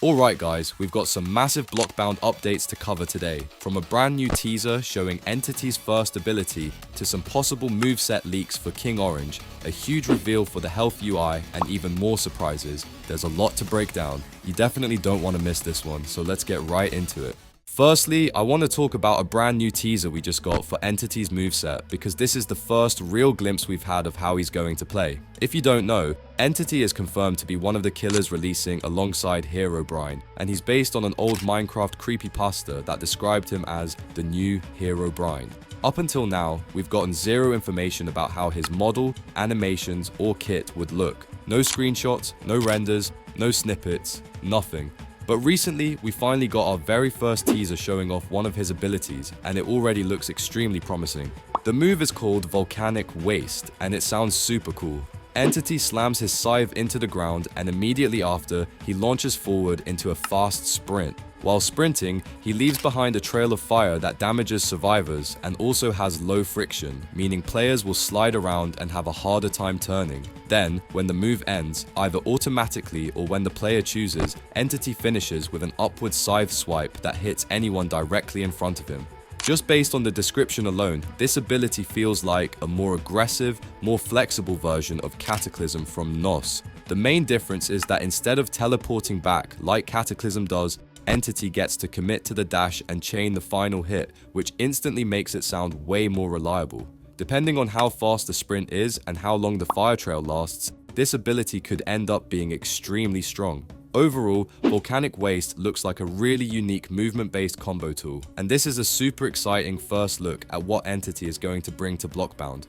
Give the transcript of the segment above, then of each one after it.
Alright guys, we've got some massive Blockbound updates to cover today, from a brand new teaser showing Entity's first ability to some possible moveset leaks for King Orange, a huge reveal for the health UI, and even more surprises. There's a lot to break down. You definitely don't want to miss this one, so let's get right into it. Firstly, I want to talk about a brand new teaser we just got for Entity's moveset, because this is the first real glimpse we've had of how he's going to play. If you don't know, Entity is confirmed to be one of the killers releasing alongside Herobrine, and he's based on an old Minecraft creepypasta that described him as the new Herobrine. Up until now, we've gotten zero information about how his model, animations, or kit would look. No screenshots, no renders, no snippets, nothing. But recently, we finally got our very first teaser showing off one of his abilities, and it already looks extremely promising. The move is called Volcanic Waste, and it sounds super cool. Entity slams his scythe into the ground, and immediately after, he launches forward into a fast sprint. While sprinting, he leaves behind a trail of fire that damages survivors and also has low friction, meaning players will slide around and have a harder time turning. Then, when the move ends, either automatically or when the player chooses, Entity finishes with an upward scythe swipe that hits anyone directly in front of him. Just based on the description alone, this ability feels like a more aggressive, more flexible version of Cataclysm from NOS. The main difference is that instead of teleporting back like Cataclysm does, Entity gets to commit to the dash and chain the final hit, which instantly makes it sound way more reliable. Depending on how fast the sprint is and how long the fire trail lasts, this ability could end up being extremely strong. Overall, Volcanic Waste looks like a really unique movement-based combo tool, and this is a super exciting first look at what Entity is going to bring to Blockbound.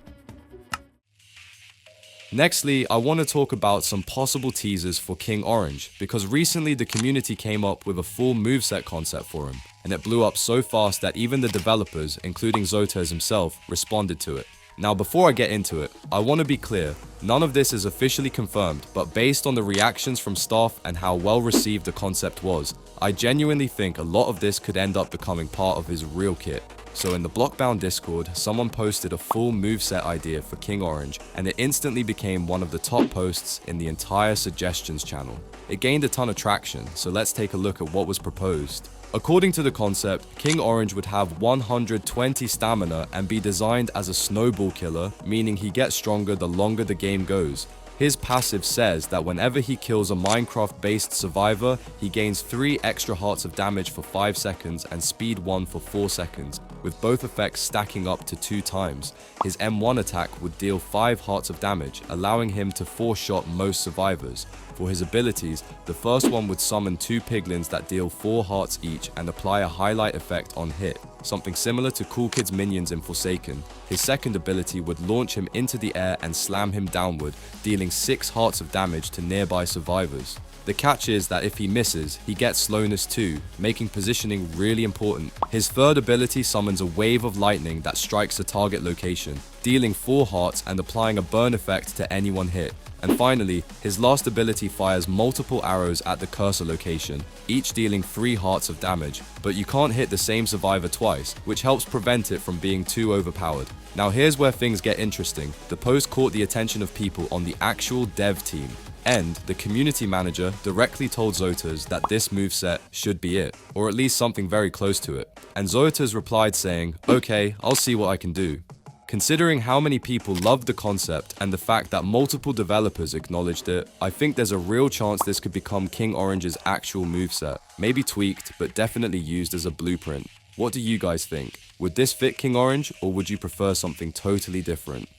Nextly, I want to talk about some possible teasers for King Orange, because recently the community came up with a full moveset concept for him, and it blew up so fast that even the developers, including Zotas himself, responded to it. Now before I get into it, I want to be clear, none of this is officially confirmed, but based on the reactions from staff and how well received the concept was, I genuinely think a lot of this could end up becoming part of his real kit. So in the Blockbound Discord, someone posted a full moveset idea for King Orange, and it instantly became one of the top posts in the entire suggestions channel. It gained a ton of traction, so let's take a look at what was proposed. According to the concept, King Orange would have 120 stamina and be designed as a snowball killer, meaning he gets stronger the longer the game goes. His passive says that whenever he kills a Minecraft-based survivor, he gains 3 extra hearts of damage for 5 seconds and speed 1 for 4 seconds, with both effects stacking up to 2 times. His M1 attack would deal 5 hearts of damage, allowing him to 4-shot most survivors. For his abilities, the first one would summon 2 piglins that deal 4 hearts each and apply a highlight effect on hit, something similar to Cool Kid's minions in Forsaken. His second ability would launch him into the air and slam him downward, dealing 6 hearts of damage to nearby survivors. The catch is that if he misses, he gets slowness too, making positioning really important. His third ability summons a wave of lightning that strikes a target location, dealing 4 hearts and applying a burn effect to anyone hit. And finally, his last ability fires multiple arrows at the cursor location, each dealing 3 hearts of damage, but you can't hit the same survivor twice, which helps prevent it from being too overpowered. Now here's where things get interesting. The post caught the attention of people on the actual dev team, and the community manager directly told Zotas that this moveset should be it, or at least something very close to it. And Zotas replied saying, "Okay, I'll see what I can do." Considering how many people loved the concept and the fact that multiple developers acknowledged it, I think there's a real chance this could become King Orange's actual moveset. Maybe tweaked, but definitely used as a blueprint. What do you guys think? Would this fit King Orange, or would you prefer something totally different?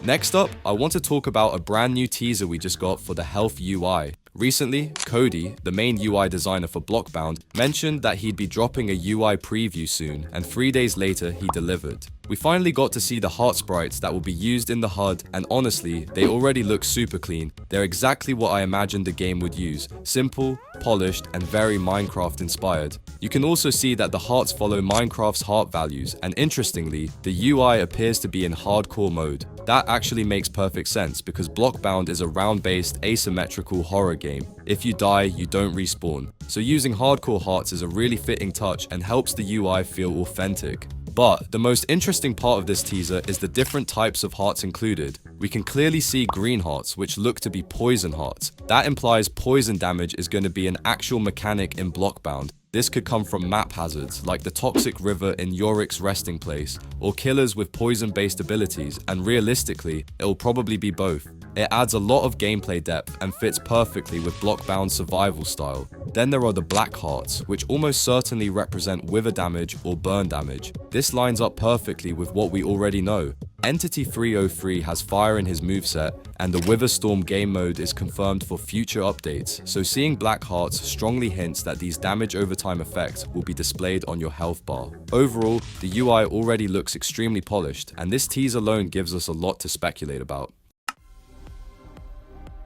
Next up, I want to talk about a brand new teaser we just got for the health UI. Recently, Cody, the main UI designer for Blockbound, mentioned that he'd be dropping a UI preview soon, and 3 days later he delivered. We finally got to see the heart sprites that will be used in the HUD, and honestly, they already look super clean. They're exactly what I imagined the game would use. Simple, polished, and very Minecraft inspired. You can also see that the hearts follow Minecraft's heart values, and interestingly, the UI appears to be in hardcore mode. That actually makes perfect sense because Blockbound is a round-based asymmetrical horror game. If you die, you don't respawn. So using hardcore hearts is a really fitting touch and helps the UI feel authentic. But the most interesting part of this teaser is the different types of hearts included. We can clearly see green hearts, which look to be poison hearts. That implies poison damage is going to be an actual mechanic in Blockbound. This could come from map hazards, like the toxic river in Yorick's resting place, or killers with poison-based abilities, and realistically, it'll probably be both. It adds a lot of gameplay depth and fits perfectly with Blockbound's survival style. Then there are the black hearts, which almost certainly represent wither damage or burn damage. This lines up perfectly with what we already know. Entity 303 has fire in his moveset, and the Wither Storm game mode is confirmed for future updates, so seeing black hearts strongly hints that these damage over time effects will be displayed on your health bar. Overall, the UI already looks extremely polished, and this tease alone gives us a lot to speculate about.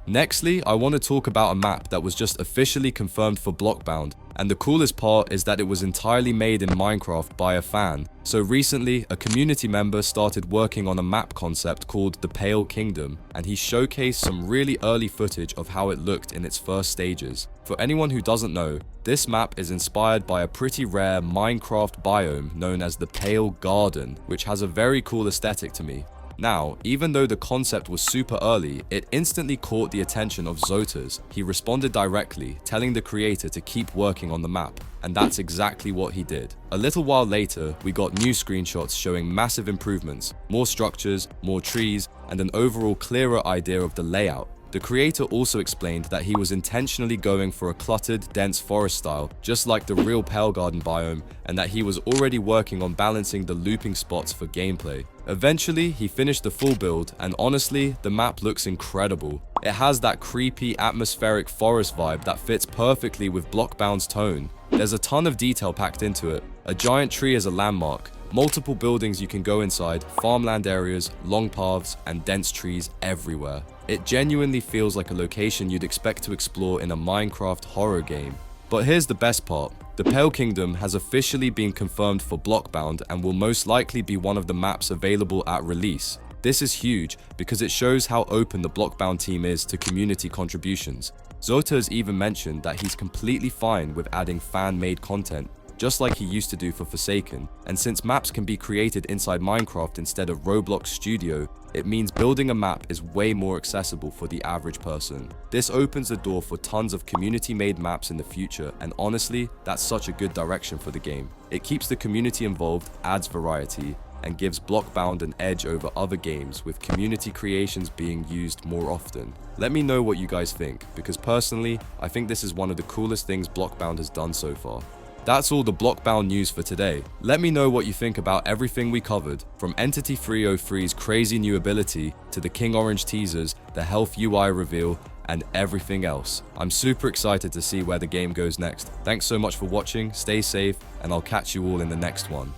Nextly, I want to talk about a map that was just officially confirmed for Blockbound, and the coolest part is that it was entirely made in Minecraft by a fan. So recently, a community member started working on a map concept called the Pale Kingdom, and he showcased some really early footage of how it looked in its first stages. For anyone who doesn't know, this map is inspired by a pretty rare Minecraft biome known as the Pale Garden, which has a very cool aesthetic to me. Now, even though the concept was super early, it instantly caught the attention of Zotas. He responded directly, telling the creator to keep working on the map, and that's exactly what he did. A little while later, we got new screenshots showing massive improvements, more structures, more trees, and an overall clearer idea of the layout. The creator also explained that he was intentionally going for a cluttered, dense forest style, just like the real Pale Garden biome, and that he was already working on balancing the looping spots for gameplay. Eventually, he finished the full build, and honestly, the map looks incredible. It has that creepy, atmospheric forest vibe that fits perfectly with Blockbound's tone. There's a ton of detail packed into it. A giant tree as a landmark, multiple buildings you can go inside, farmland areas, long paths, and dense trees everywhere. It genuinely feels like a location you'd expect to explore in a Minecraft horror game. But here's the best part. The Pale Kingdom has officially been confirmed for Blockbound and will most likely be one of the maps available at release. This is huge because it shows how open the Blockbound team is to community contributions. Zota has even mentioned that he's completely fine with adding fan-made content, just like he used to do for Forsaken, and since maps can be created inside Minecraft instead of Roblox Studio, it means building a map is way more accessible for the average person. This opens the door for tons of community-made maps in the future, and honestly, that's such a good direction for the game. It keeps the community involved, adds variety, and gives Blockbound an edge over other games, with community creations being used more often. Let me know what you guys think, because personally, I think this is one of the coolest things Blockbound has done so far. That's all the Blockbound news for today. Let me know what you think about everything we covered, from Entity 303's crazy new ability to the King Orange teasers, the health UI reveal, and everything else. I'm super excited to see where the game goes next. Thanks so much for watching, stay safe, and I'll catch you all in the next one.